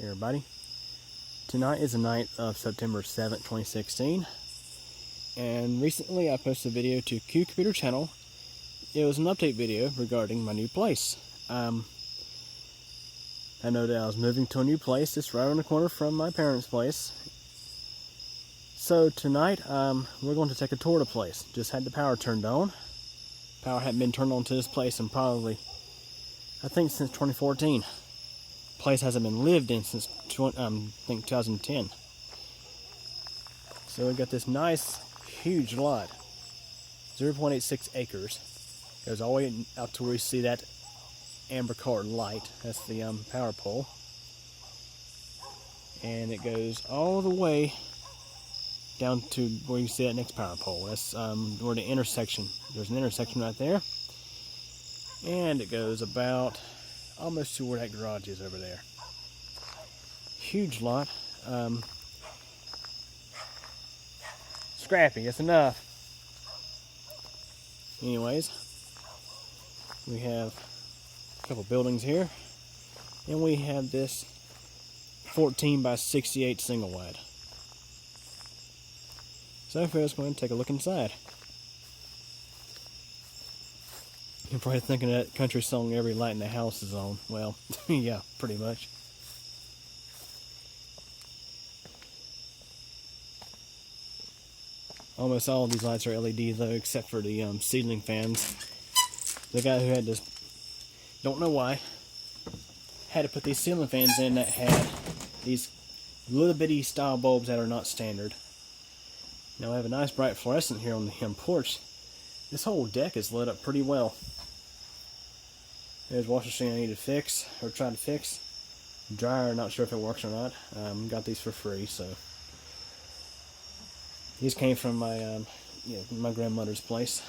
Hey everybody, tonight is the night of September 7th, 2016, and recently I posted a video to Q Computer channel. It was an update video regarding my new place. I know that I was moving to a new place. It's right around the corner from my parents' place. So tonight we're going to take a tour of the place. Just had the power turned on. Power hadn't been turned on to this place in probably, I think, since 2014. Place hasn't been lived in since I think 2010. So we got this nice huge lot, 0.86 acres. Goes all the way out to where you see that amber colored light. That's the power pole, and it goes all the way down to where you see that next power pole. That's where the intersection. There's an intersection right there, and it goes about almost to where that garage is over there. Huge lot. Scrappy, it's enough. Anyways, we have a couple buildings here, and we have this 14 by 68 single wide. So first, go ahead and take a look inside. You're probably thinking of that country song, "Every Light in the House is On." Well, yeah, pretty much. Almost all of these lights are LED though, except for the ceiling fans. The guy who had this, don't know why, had to put these ceiling fans in that had these little bitty style bulbs that are not standard. Now I have a nice bright fluorescent here on the porch. This whole deck is lit up pretty well. There's washer machine I need to fix, or try to fix. Dryer, not sure if it works or not. Got these for free, so. These came from my my grandmother's place.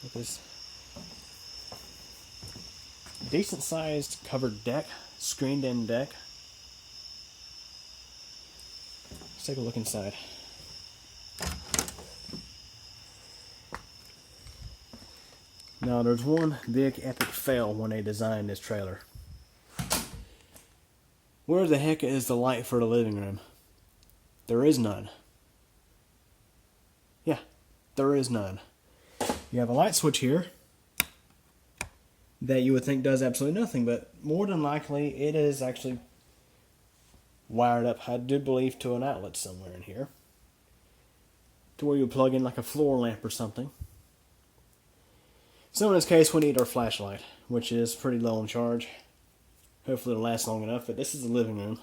Look at this decent sized covered deck, screened in deck. Let's take a look inside. Now there's one big epic fail when they designed this trailer. Where the heck is the light for the living room? There is none. Yeah, there is none. You have a light switch here that you would think does absolutely nothing, but more than likely it is actually wired up, I do believe, to an outlet somewhere in here, to where you plug in like a floor lamp or something. So in this case we need our flashlight, which is pretty low on charge. Hopefully it'll last long enough, but this is the living room.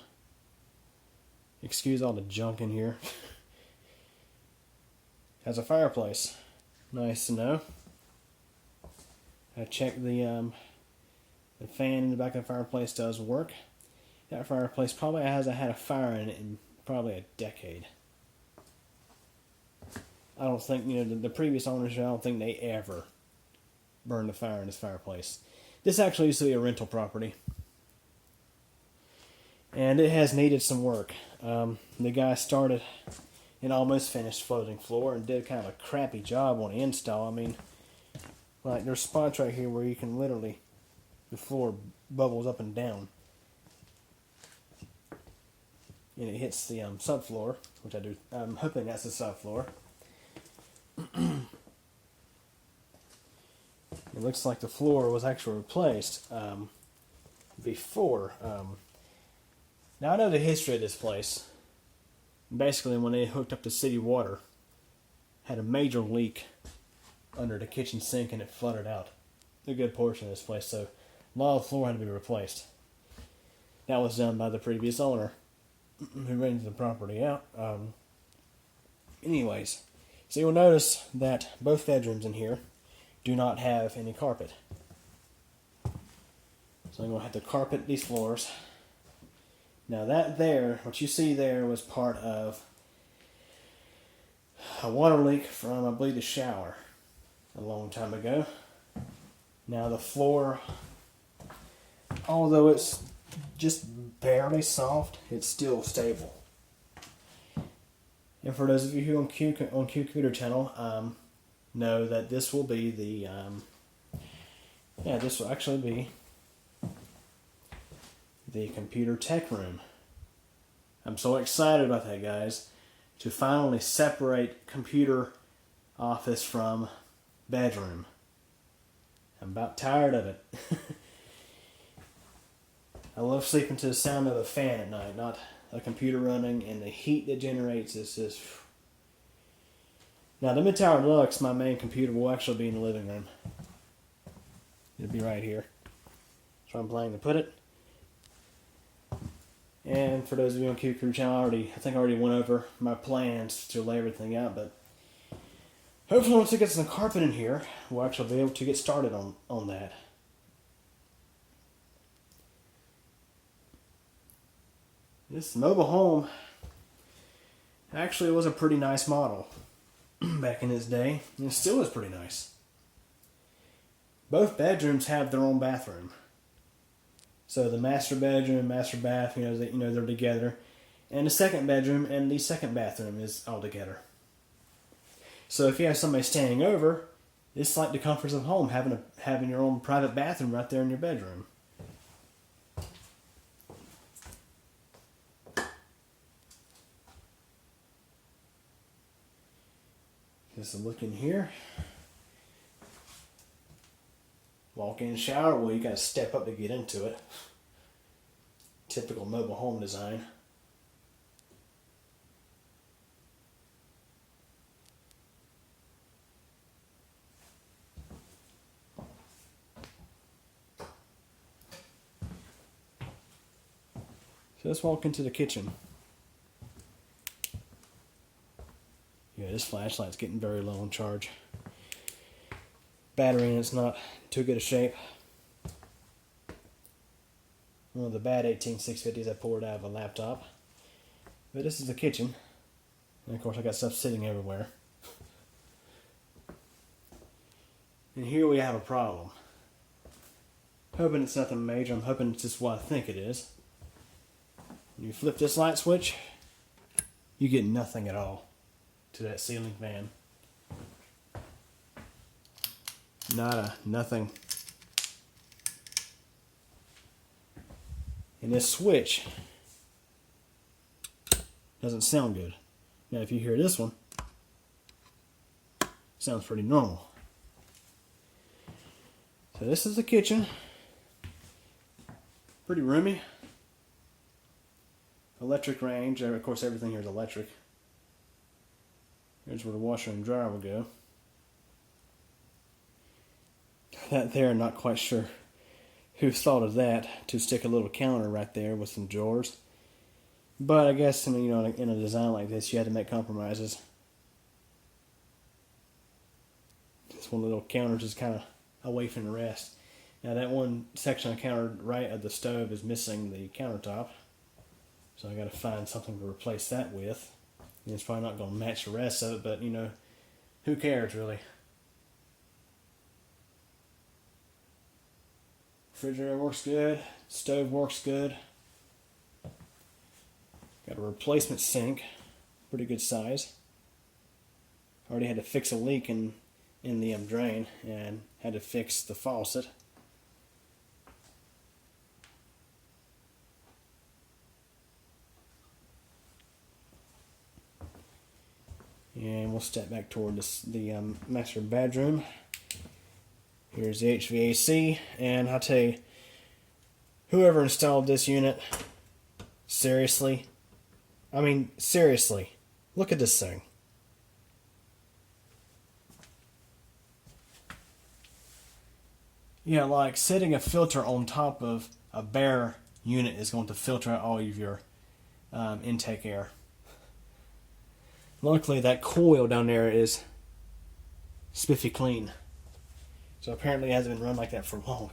Excuse all the junk in here. Has a fireplace. Nice to know. I checked the fan in the back of the fireplace does work. That fireplace probably hasn't had a fire in it in probably a decade. I don't think, the previous owners, I don't think they ever burned a fire in this fireplace. This actually used to be a rental property, and it has needed some work. The guy started and almost finished floating floor and did kind of a crappy job on the install. I mean, like there's spots right here where you can literally, the floor bubbles up and down. And it hits the subfloor, which I'm hoping that's the subfloor. It looks like the floor was actually replaced before. Now I know the history of this place. Basically, when they hooked up the city water, had a major leak under the kitchen sink and it flooded out a good portion of this place. So a lot of the floor had to be replaced. That was done by the previous owner who rented the property out. Anyways, so you'll notice that both bedrooms in here do not have any carpet. So I'm going to have to carpet these floors. Now what you see there was part of a water leak from, I believe, the shower a long time ago. Now the floor, although it's just barely soft, it's still stable. And for those of you who on Q Computer channel know that this will be the this will actually be the computer tech room. I'm so excited about that, guys, to finally separate computer office from bedroom. I'm about tired of it. I love sleeping to the sound of a fan at night, not a computer running, and the heat that generates is just... Now, the Mid-Tower Deluxe, my main computer, will actually be in the living room. It'll be right here. That's where I'm planning to put it. And for those of you on Q Crew channel, I think I already went over my plans to lay everything out, but hopefully once we get some carpet in here, we'll actually be able to get started on that. This mobile home actually was a pretty nice model back in its day, and it still is pretty nice. Both bedrooms have their own bathroom. So the master bedroom, master bath, they're together, and the second bedroom and the second bathroom is all together. So if you have somebody staying over, it's like the comforts of home, having your own private bathroom right there in your bedroom. Just a look in here. Walk-in shower. Well, you gotta step up to get into it. Typical mobile home design. So let's walk into the kitchen. Yeah, this flashlight's getting very low on charge. Battery in it's not too good a shape. One of the bad 18650s I pulled out of a laptop. But this is the kitchen. And of course I got stuff sitting everywhere. And here we have a problem. Hoping it's nothing major. I'm hoping it's just what I think it is. When you flip this light switch, you get nothing at all to that ceiling fan. Nothing. And this switch doesn't sound good. Now if you hear this one, it sounds pretty normal. So this is the kitchen. Pretty roomy. Electric range. Of course everything here is electric. Here's where the washer and dryer will go. That there, not quite sure who thought of that, to stick a little counter right there with some drawers. But I guess in a design like this, you had to make compromises. This one little counter is kind of away from the rest. Now that one section of the counter right at the stove is missing the countertop, so I got to find something to replace that with. And it's probably not going to match the rest of it, but who cares really? Refrigerator works good. Stove works good. Got a replacement sink. Pretty good size. Already had to fix a leak in the drain and had to fix the faucet. And we'll step back toward the master bedroom. Here's the HVAC, and I'll tell you, whoever installed this unit, seriously, look at this thing. Yeah, like setting a filter on top of a bare unit is going to filter out all of your intake air. Luckily, that coil down there is spiffy clean. So apparently it hasn't been run like that for long.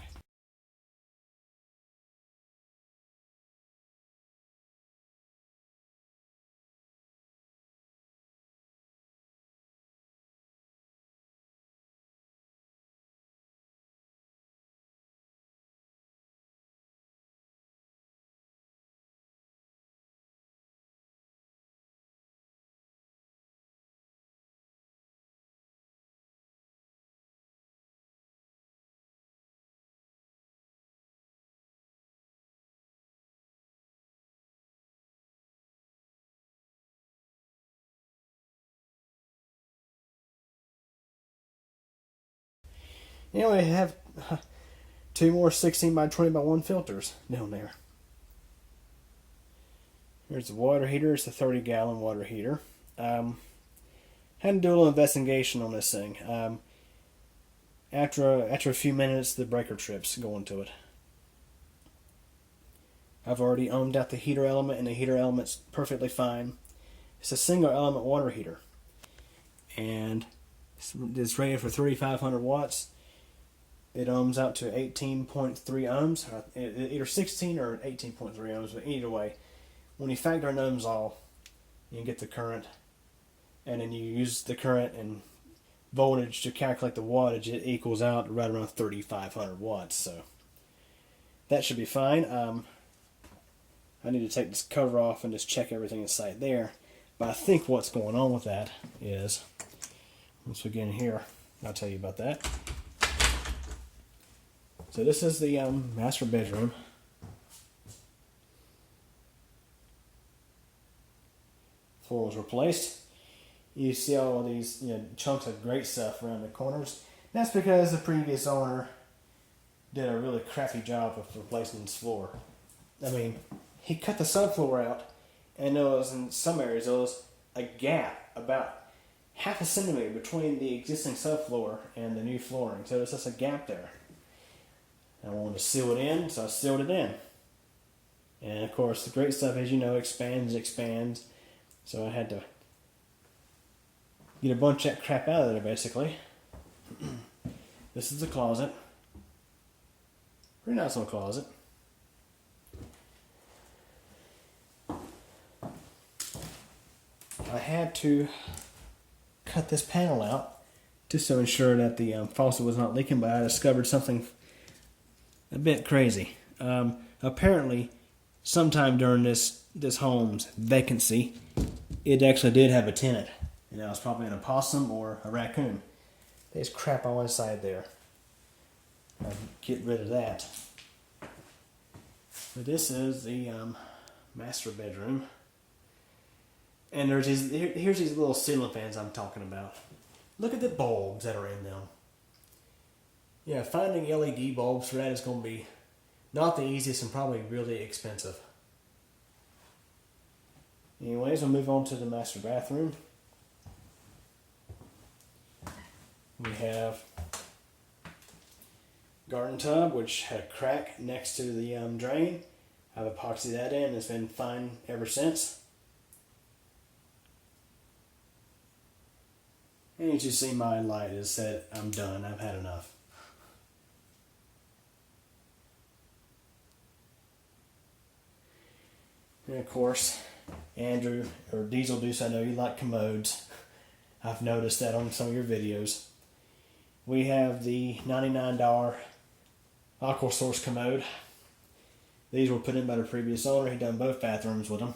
Anyway, I have two more 16 by 20 by 1 filters down there. Here's the water heater. It's a 30-gallon water heater. Had to do a little investigation on this thing. After a few minutes, the breaker trips going to it. I've already ohmed out the heater element, and the heater element's perfectly fine. It's a single element water heater, and it's rated for 3,500 watts. It ohms out to 18.3 ohms, either 16 or 18.3 ohms, but either way, when you factor in ohms all, you can get the current, and then you use the current and voltage to calculate the wattage. It equals out right around 3,500 watts, so that should be fine. I need to take this cover off and just check everything inside there. But I think what's going on with that is, once we get in here, I'll tell you about that. So this is the master bedroom. Floor was replaced. You see all these chunks of great stuff around the corners. That's because the previous owner did a really crappy job of replacing this floor. I mean, he cut the subfloor out, and there was, in some areas, there was a gap about half a centimeter between the existing subfloor and the new flooring. So there's just a gap there. I wanted to seal it in, so I sealed it in. And of course, the great stuff, as you know, expands. So I had to get a bunch of that crap out of there, basically. This is the closet. Pretty nice little closet. I had to cut this panel out just to ensure that the faucet was not leaking, but I discovered something a bit crazy. Apparently, sometime during this home's vacancy, it actually did have a tenant. And that was probably an opossum or a raccoon. There's crap all inside there. I'll get rid of that. But this is the master bedroom. And here's these little ceiling fans I'm talking about. Look at the bulbs that are in them. Yeah, finding LED bulbs for that is going to be not the easiest and probably really expensive. Anyways, we'll move on to the master bathroom. We have garden tub, which had a crack next to the drain. I've epoxied that in. It's been fine ever since. And as you see, my light has said, I'm done. I've had enough. And of course, Andrew, or Diesel Deuce, I know you like commodes. I've noticed that on some of your videos. We have the $99 Aquasource commode. These were put in by the previous owner. He done both bathrooms with them.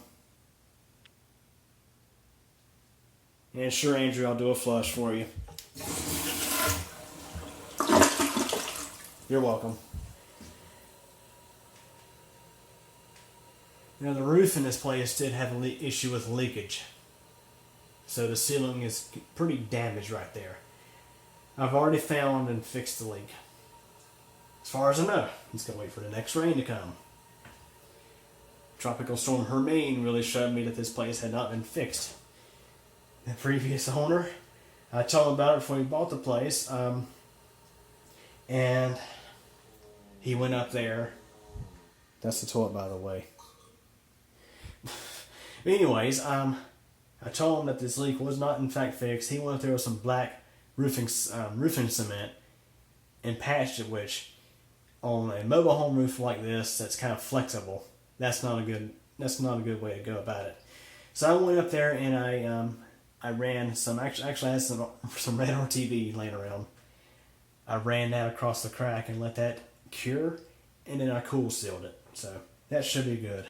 And sure, Andrew, I'll do a flush for you. You're welcome. Now, the roof in this place did have an issue with leakage. So the ceiling is pretty damaged right there. I've already found and fixed the leak. As far as I know, it's going to wait for the next rain to come. Tropical Storm Hermine really showed me that this place had not been fixed. The previous owner, I told him about it before he bought the place, and he went up there. That's the toilet, by the way. Anyways, I told him that this leak was not in fact fixed. He went up there with some black roofing cement and patched it, which on a mobile home roof like this that's kind of flexible, that's not a good way to go about it. So I went up there and I ran some, actually I had some red RTV laying around. I ran that across the crack and let that cure, and then I cool sealed it. So that should be good.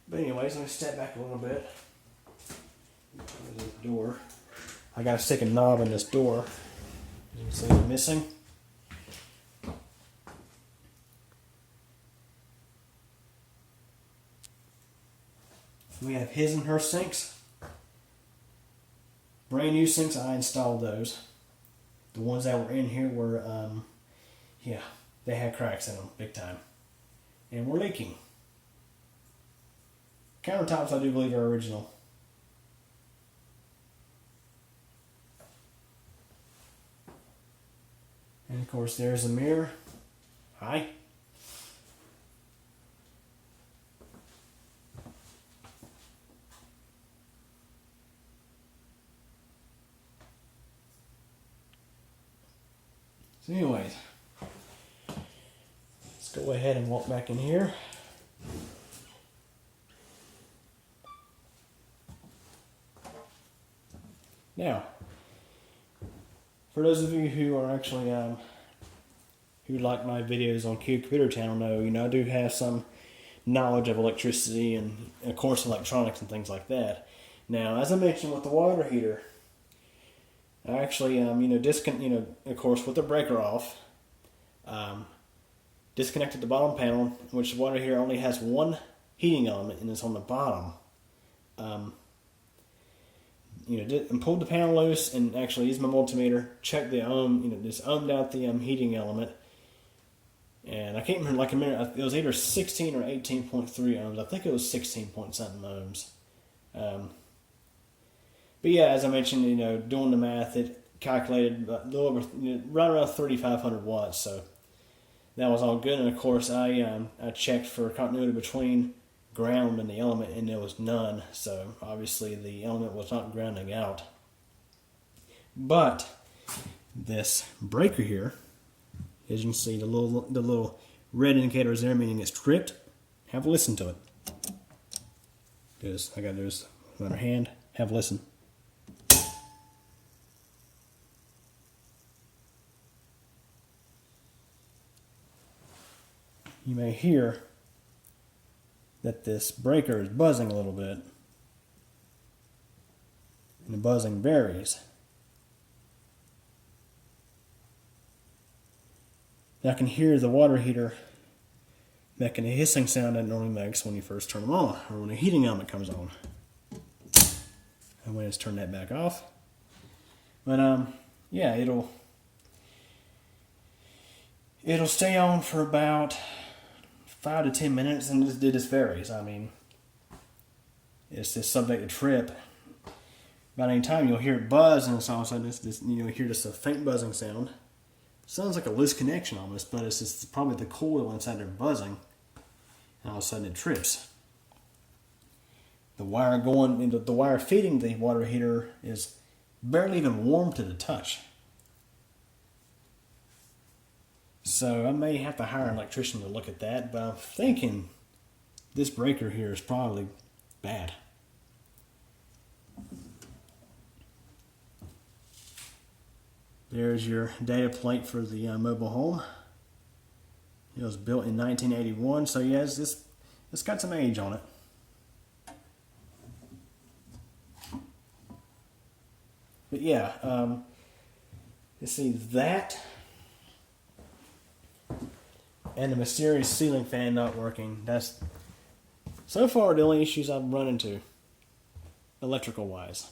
But anyways, let me step back a little bit. There's this door. I got to stick a knob in this door. You can see it's missing. We have his and her sinks. Brand new sinks, I installed those. The ones that were in here were, yeah, they had cracks in them, big time. And were leaking. Countertops, I do believe, are original. And of course, there's a mirror. Hi. So anyways, let's go ahead and walk back in here. Now, for those of you who are actually who like my videos on Q Computer Channel know, I do have some knowledge of electricity and of course electronics and things like that. Now, as I mentioned with the water heater, I actually of course with the breaker off, disconnected the bottom panel, which the water heater only has one heating element and it's on the bottom. And pulled the panel loose and actually used my multimeter, checked the ohm, just ohmed out the heating element. And I can't remember, like a minute, it was either 16 or 18.3 ohms. I think it was 16 point something ohms. But yeah, as I mentioned, doing the math, it calculated a little over, right around 3,500 watts. So that was all good. And of course, I checked for continuity between ground and the element, and there was none. So obviously, the element was not grounding out. But this breaker here, as you can see, the little red indicator is there, meaning it's tripped. Have a listen to it. I got this in our hand. Have a listen. You may hear that this breaker is buzzing a little bit, and the buzzing varies. Now I can hear the water heater making a hissing sound that it normally makes when you first turn them on, or when the heating element comes on. And when it's turned that back off. But yeah, it'll stay on for about 5 to 10 minutes, and it just varies. I mean, it's just subject to trip. About any time you'll hear it buzz, and it's all of a sudden you hear just a faint buzzing sound. Sounds like a loose connection almost, but it's just probably the coil inside there buzzing, and all of a sudden it trips. The wire feeding the water heater is barely even warm to the touch. So I may have to hire an electrician to look at that, but I'm thinking this breaker here is probably bad. There's your data plate for the mobile home. It was built in 1981, so yeah, it's got some age on it. But yeah, you see that, and the mysterious ceiling fan not working. That's so far the only issues I've run into, electrical wise.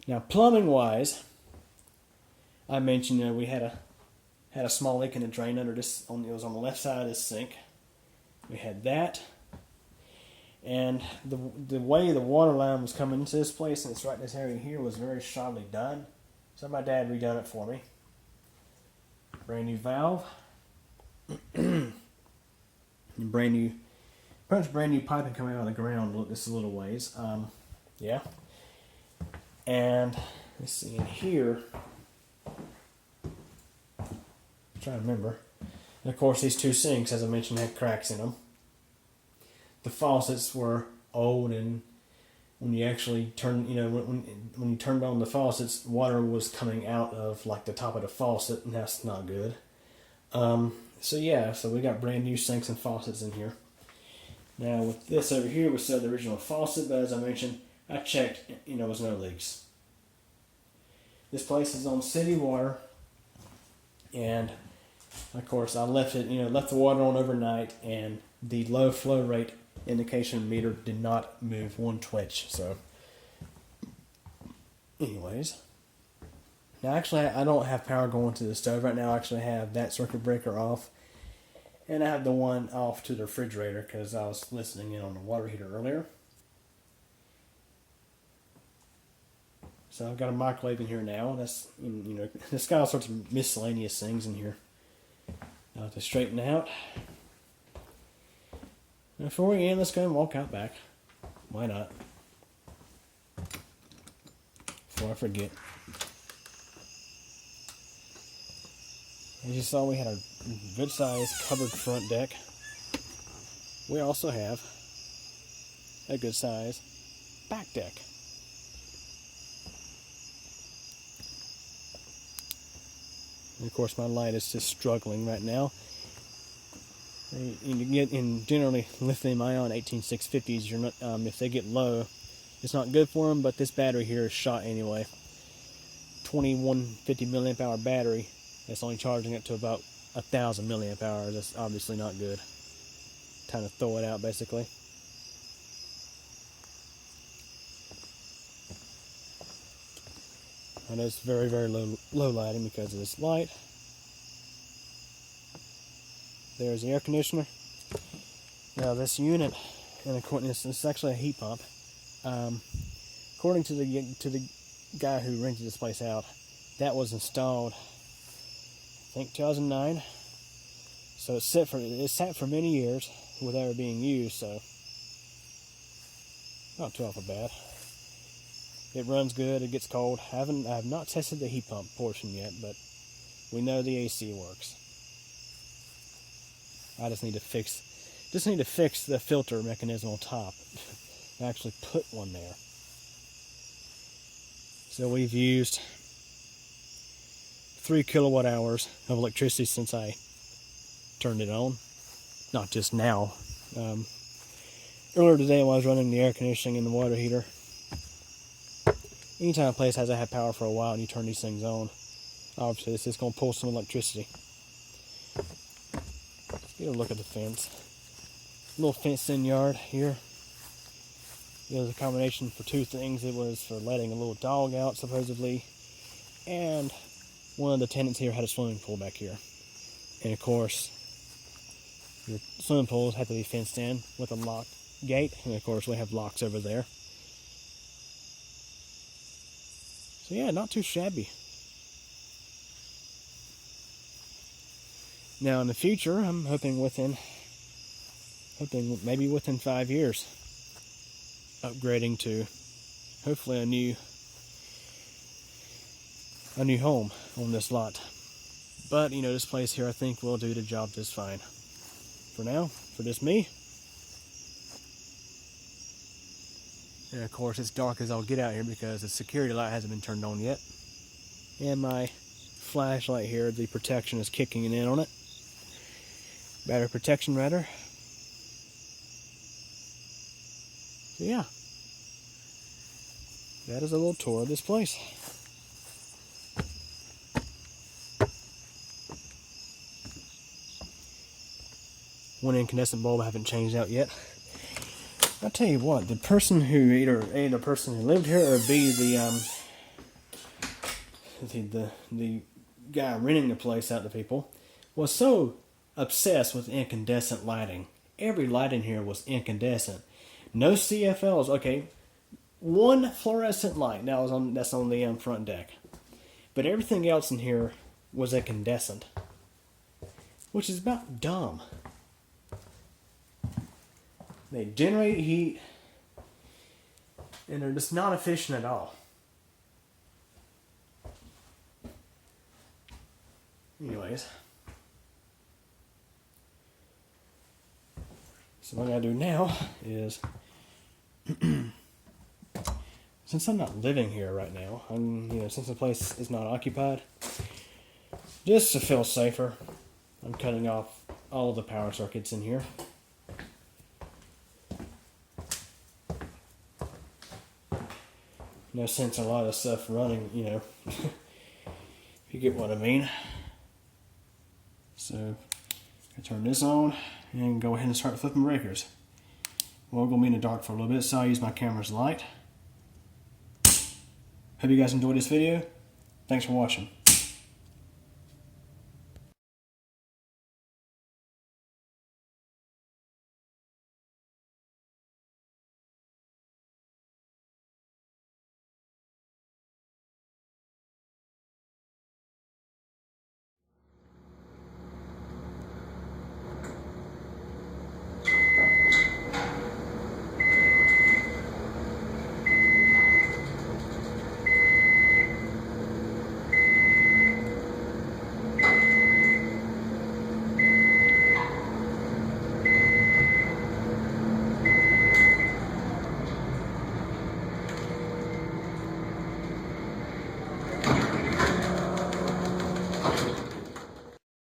Now plumbing wise, I mentioned we had a small leak in the drain under this. It was on the left side of this sink. We had that, and the way the water line was coming into this place, and it's right in this area here, was very shoddily done. So my dad redone it for me. Brand new valve, and brand new piping coming out of the ground. This a little ways, yeah. And let's see in here. I'm trying to remember. And of course, these two sinks, as I mentioned, had cracks in them. The faucets were old, and when you actually turn, when you turned on the faucets, water was coming out of like the top of the faucet, and that's not good. So yeah, so we got brand new sinks and faucets in here. Now with this over here, we still have the original faucet, but as I mentioned, I checked, there was no leaks. This place is on city water, and of course I left the water on overnight, and the low flow rate indication meter did not move one twitch. So, anyways, now actually I don't have power going to the stove right now. I actually have that circuit breaker off, and I have the one off to the refrigerator because I was listening in on the water heater earlier. So I've got a microwave in here now. That's, you know, there's got all sorts of miscellaneous things in here. I'll have to straighten out. And before we end, let's go and walk out back. Why not? Before I forget. As you saw, we had a good sized covered front deck. We also have a good size back deck. And of course, my light is just struggling right now. In generally lithium-ion 18650s, you're not, if they get low, it's not good for them. But this battery here is shot anyway. 2150 milliamp hour battery. That's only charging it to about 1,000 milliamp hours. That's obviously not good. Time to throw it out, basically. I know it's very, very low lighting because of this light. There's the air conditioner. Now this unit, and according this is actually a heat pump. According to the guy who rented this place out, that was installed, I think, 2009. So it sat for many years without ever being used. So not too awful bad. It runs good. It gets cold. I have not tested the heat pump portion yet, but we know the AC works. I just need to fix the filter mechanism on top. And actually put one there. So we've used 3 kilowatt hours of electricity since I turned it on. Not just now. Earlier today, while I was running the air conditioning and the water heater. Anytime a place hasn't had power for a while and you turn these things on, obviously it's just going to pull some electricity. Let's get a look at the fence. Little fenced-in yard here. It was a combination for two things. It was for letting a little dog out, supposedly, and one of the tenants here had a swimming pool back here. And of course, your swimming pools have to be fenced in with a locked gate, and of course we have locks over there. So yeah, not too shabby. Now in the future, I'm hoping maybe within 5 years, upgrading to hopefully a new home on this lot. But you know, this place here I think will do the job just fine. For now, for just me. And of course it's dark as I'll get out here because the security light hasn't been turned on yet. And my flashlight here, the protection is kicking in on it. Battery protection rather. So yeah. That is a little tour of this place. One incandescent bulb I haven't changed out yet. I'll tell you what, the person who either A, the person who lived here, or B, the guy renting the place out to people, was so obsessed with incandescent lighting. Every light in here was incandescent. No CFLs. Okay, one fluorescent light that's on the front deck, but everything else in here was incandescent, which is about dumb. They generate heat, and they're just not efficient at all. Anyways, so what I gotta do now is, since I'm not living here right now, since the place is not occupied, just to feel safer, I'm cutting off all of the power circuits in here. No sense in a lot of stuff running, if you get what I mean. So, I turn this on and go ahead and start flipping breakers. Well, we're going to be in the dark for a little bit, so I'll use my camera's light. Hope you guys enjoyed this video. Thanks for watching.